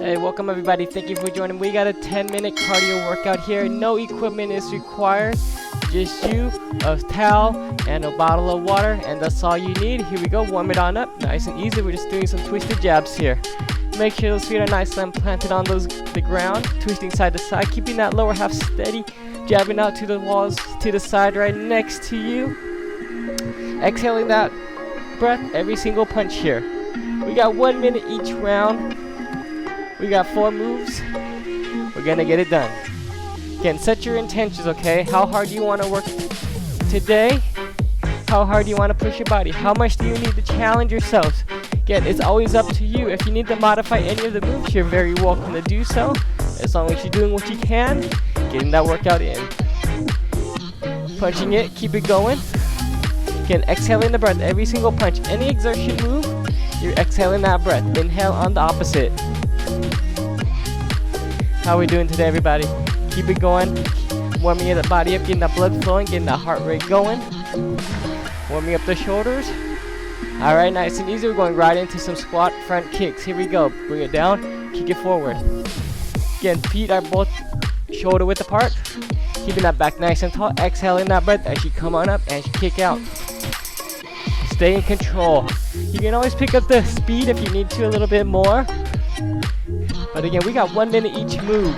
Hey, welcome everybody. Thank you for joining. We got a 10-minute cardio workout here. No equipment is required. Just you, a towel, and a bottle of water, and that's all you need. Here we go. Warm it on up. Nice and easy. We're just doing some twisted jabs here. Make sure those feet are nice and planted on the ground, twisting side to side, keeping that lower half steady, jabbing out to the walls to the side right next to you. Exhaling that breath every single punch here. We got 1 minute each round. We got 4 moves. We're gonna get it done. Again, set your intentions, okay? How hard do you want to work today? How hard do you want to push your body? How much do you need to challenge yourselves? Again, it's always up to you. If you need to modify any of the moves, you're very welcome to do so. As long as you're doing what you can, getting that workout in. Punching it, keep it going. Again, exhaling the breath every single punch. Any exertion move, you're exhaling that breath. Inhale on the opposite. How are we doing today, everybody? Keep it going. Warming the body up, getting that blood flowing, getting that heart rate going. Warming up the shoulders. Alright, nice and easy. We're going right into some squat front kicks. Here we go. Bring it down, kick it forward. Again, feet are both shoulder width apart. Keeping that back nice and tall. Exhaling that breath as you come on up and you kick out. Stay in control. You can always pick up the speed if you need to a little bit more. But again, we got 1 minute each move.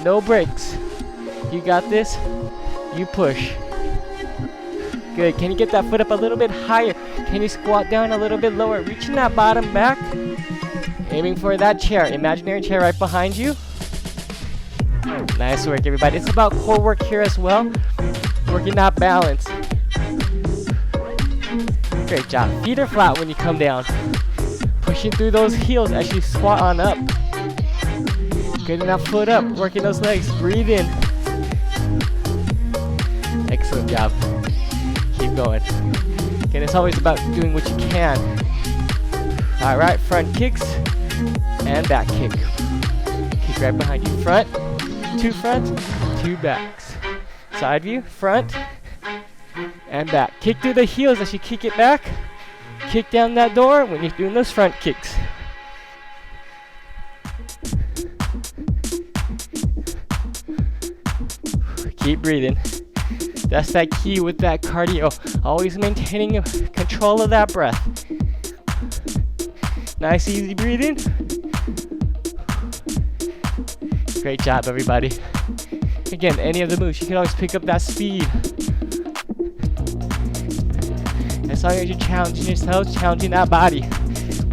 No breaks. You got this. You push. Good. Can you get that foot up a little bit higher? Can you squat down a little bit lower? Reaching that bottom back. Aiming for that chair. Imaginary chair right behind you. Nice work, everybody. It's about core work here as well. Working that balance. Great job. Feet are flat when you come down. Pushing through those heels as you squat on up. Getting that foot up, working those legs. Breathe in. Excellent job. Keep going. Again, it's always about doing what you can. Alright, front kicks and back kick. Kick right behind you. Front, 2 backs. Side view, front, and back. Kick through the heels as you kick it back. Kick down that door when you're doing those front kicks. Keep breathing. That's that key with that cardio. Always maintaining control of that breath. Nice, easy breathing. Great job, everybody. Again, any of the moves, you can always pick up that speed. As long as you're challenging yourselves, challenging that body.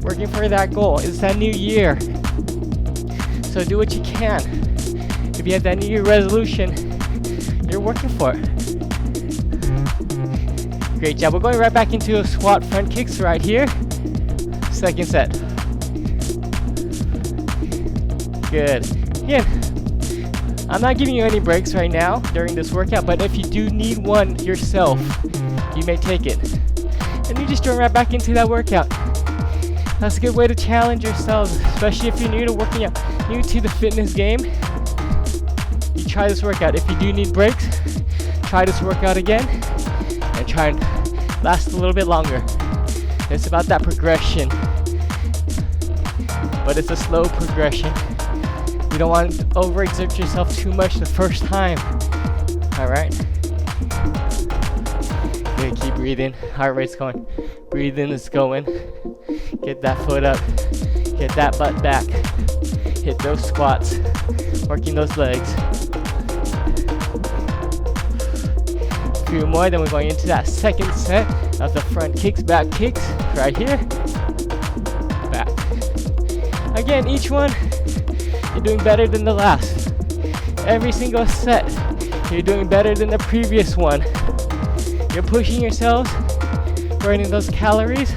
Working for that goal. It's that new year. So do what you can. If you have that new year resolution, you're working for it. Great job. We're going right back into a squat front kicks right here. Second set. Good. Again, I'm not giving you any breaks right now during this workout, but if you do need one yourself, you may take it. And you just join right back into that workout. That's a good way to challenge yourselves, especially if you're new to working out, new to the fitness game. You try this workout. If you do need breaks, try this workout again and try and last a little bit longer. It's about that progression, but it's a slow progression. You don't want to overexert yourself too much the first time. Alright? Good, keep breathing. Heart rate's going. Breathing is going. Get that foot up. Get that butt back. Hit those squats. Working those legs. A few more, then we're going into that second set of the front kicks, back kicks. Right here. Back. Again, each one, you're doing better than the last. Every single set, you're doing better than the previous one. You're pushing yourselves, burning those calories,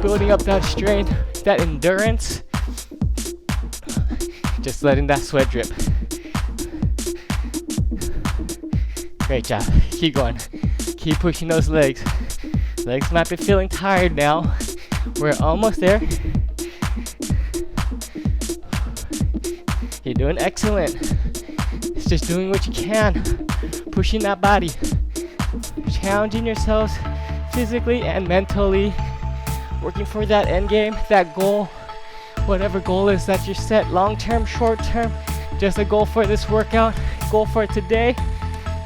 building up that strength, that endurance. Just letting that sweat drip. Great job. Keep going. Keep pushing those legs. Legs might be feeling tired now. We're almost there. You're doing excellent. It's just doing what you can. Pushing that body. Challenging yourselves physically and mentally. Working for that end game, that goal. whatever goal is that you set, long term, short term, just a goal for this workout, goal for today,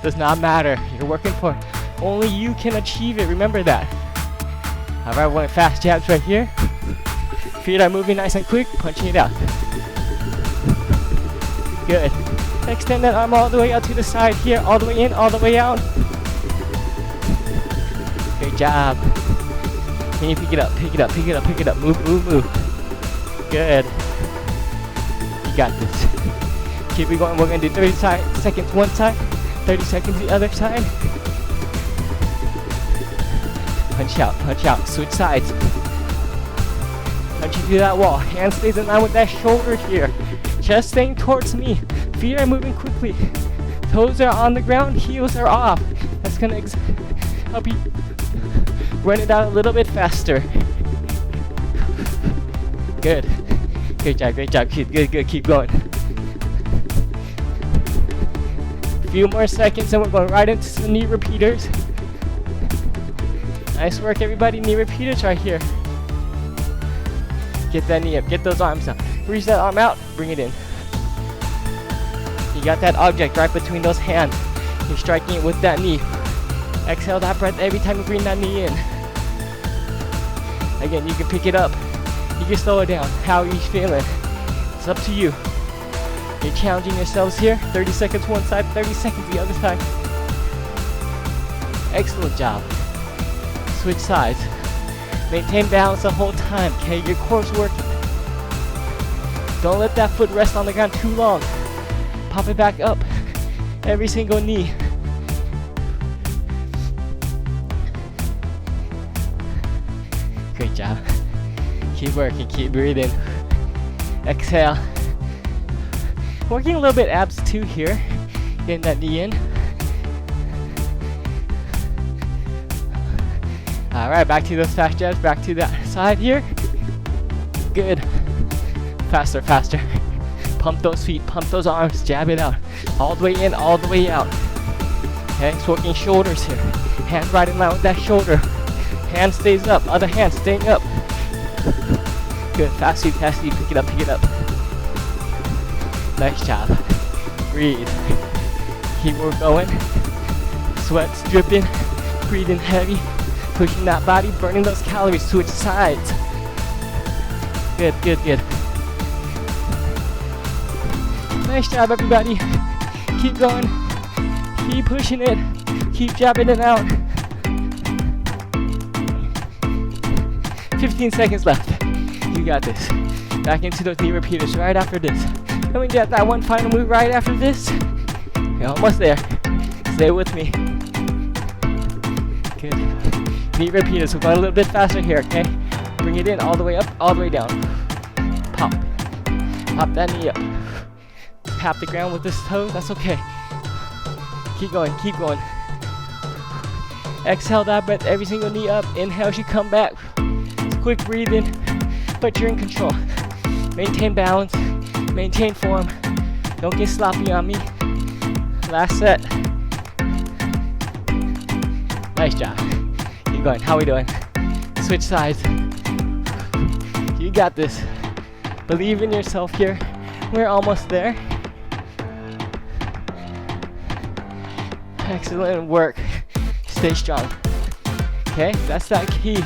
does not matter. You're working for it. Only you can achieve it, remember that. Alright, one fast jabs right here. Feet are moving nice and quick, punching it out. Good. Extend that arm all the way out to the side here, all the way in, all the way out. Great job. Can you pick it up, pick it up, pick it up, pick it up, move, move, move. Good. You got this. Keep it going, we're gonna do 30 seconds one side, 30 seconds the other side. Punch out, switch sides. Punch through that wall. Hand stays in line with that shoulder here. Chest staying towards me. Feet are moving quickly. Toes are on the ground, heels are off. That's gonna help you run it out a little bit faster. Good. Great job, good, keep going. Few more seconds and we're going right into some knee repeaters. Nice work everybody, knee repeaters right here. Get that knee up, get those arms up. Reach that arm out, bring it in. You got that object right between those hands. You're striking it with that knee. Exhale that breath every time you bring that knee in. Again, you can pick it up. You can slow it down. How are you feeling? It's up to you. You're challenging yourselves here. 30 seconds one side, 30 seconds the other side. Excellent job. Switch sides. Maintain balance the whole time, okay? Your core's working. Don't let that foot rest on the ground too long. Pop it back up. Every single knee. Great job. Keep working, keep breathing. Exhale. Working a little bit abs too here. Getting that knee in. Alright, back to those fast jabs, back to that side here. Good. Faster, faster. Pump those feet, pump those arms, jab it out. All the way in, all the way out. Okay, it's working shoulders here. Hand right in line with that shoulder. Hand stays up, other hand staying up. Good, fast feet, pick it up, pick it up. Nice job. Breathe. Keep work going. Sweat's dripping, breathing heavy. Pushing that body, burning those calories, switch sides. Good, good, good. Nice job, everybody. Keep going. Keep pushing it. Keep jabbing it out. 15 seconds left. You got this. Back into those knee repeaters right after this. Coming to that one final move right after this. You're almost there. Stay with me. Good. Knee repeaters. We're going a little bit faster here, okay? Bring it in all the way up, all the way down. Pop. Pop that knee up. Tap the ground with this toe, that's okay. Keep going, keep going. Exhale that breath, every single knee up. Inhale as you come back. Quick breathing, but you're in control. Maintain balance, maintain form. Don't get sloppy on me. Last set. Nice job. Keep going, how we doing? Switch sides. You got this. Believe in yourself here. We're almost there. Excellent work. Stay strong. Okay, that's that key.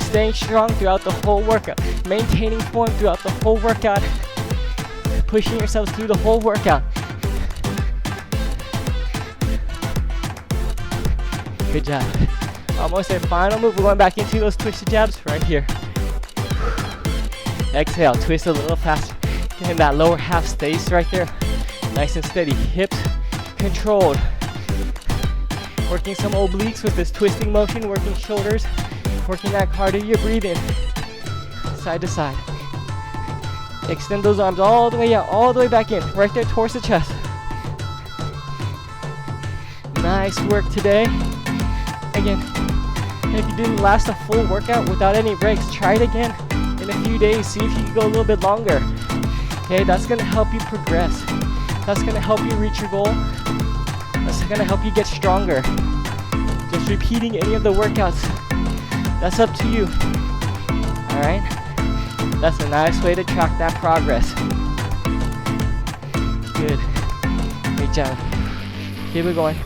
Staying strong throughout the whole workout. Maintaining form throughout the whole workout. Pushing yourselves through the whole workout. Good job. Almost there. Final move. We're going back into those twisted jabs right here. Exhale. Twist a little faster. And that lower half stays right there. Nice and steady. Hips controlled. Working some obliques with this twisting motion. Working shoulders. Working that cardio. You're breathing. Side to side. Extend those arms all the way out. All the way back in. Right there towards the chest. Nice work today. Again, if you didn't last a full workout without any breaks, try it again in a few days. See if you can go a little bit longer. Okay, that's gonna help you progress. That's gonna help you reach your goal. That's gonna help you get stronger. Just repeating any of the workouts, that's up to you. Alright? That's a nice way to track that progress. Good. Great job. Keep it going.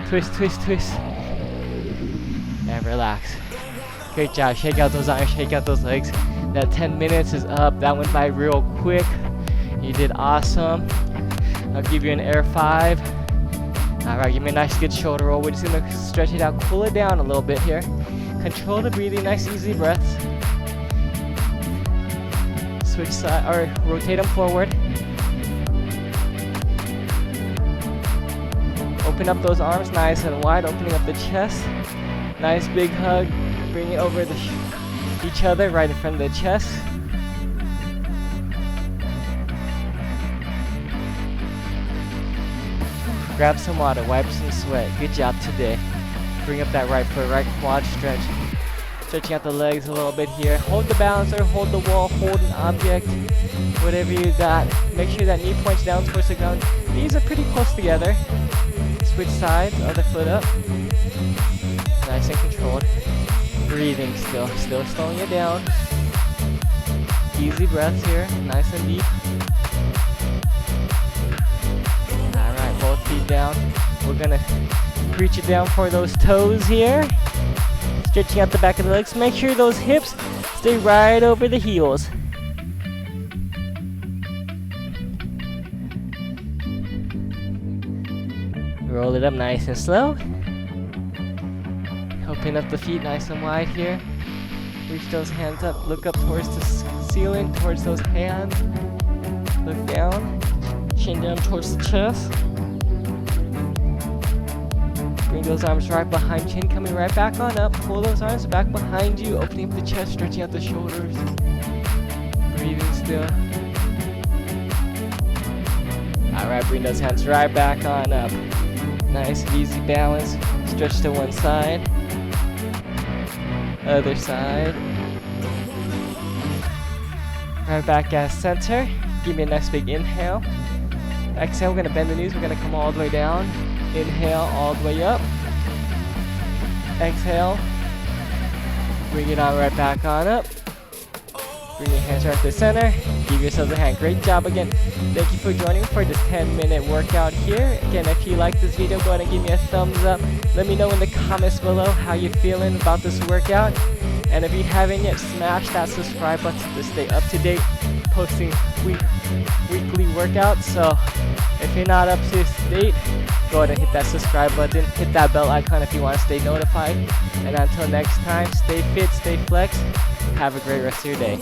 Twist, twist, twist. And relax. Great job. Shake out those arms, shake out those legs. That 10 minutes is up. That went by real quick. You did awesome. I'll give you an air 5. Alright, give me a nice good shoulder roll. We're just gonna stretch it out, cool it down a little bit here. Control the breathing, nice easy breaths. Switch side, or rotate them forward. Open up those arms nice and wide, opening up the chest. Nice big hug. Bring it over each other right in front of the chest. Grab some water, wipe some sweat. Good job today. Bring up that right foot, right quad stretch. Stretching out the legs a little bit here. Hold the balance or hold the wall, hold an object, whatever you got. Make sure that knee points down towards the ground. Knees are pretty close together. Switch sides, other foot up. Nice and controlled. Breathing still slowing it down. Easy breaths here, nice and deep. Alright, both feet down. We're gonna reach it down for those toes here. Stretching out the back of the legs. Make sure those hips stay right over the heels. Roll it up nice and slow. Open up the feet nice and wide here. Reach those hands up. Look up towards the ceiling, towards those hands. Look down. Chin down towards the chest. Bring those arms right behind chin, coming right back on up. Pull those arms back behind you, opening up the chest, stretching out the shoulders. Breathing still. Alright, bring those hands right back on up. Nice, easy balance. Stretch to one side. Other side. Right back at center. Give me a nice big inhale. Exhale, we're going to bend the knees. We're going to come all the way down. Inhale, all the way up. Exhale. Bring it on right back on up. Bring your hands right to the center. Give yourselves a hand. Great job again. Thank you for joining for this 10-minute workout here. Again, if you like this video, go ahead and give me a thumbs up. Let me know in the comments below how you're feeling about this workout. And if you haven't yet, smash that subscribe button to stay up to date. Posting weekly workouts. So if you're not up to date, go ahead and hit that subscribe button. Hit that bell icon if you want to stay notified. And until next time, stay fit, stay flex. Have a great rest of your day.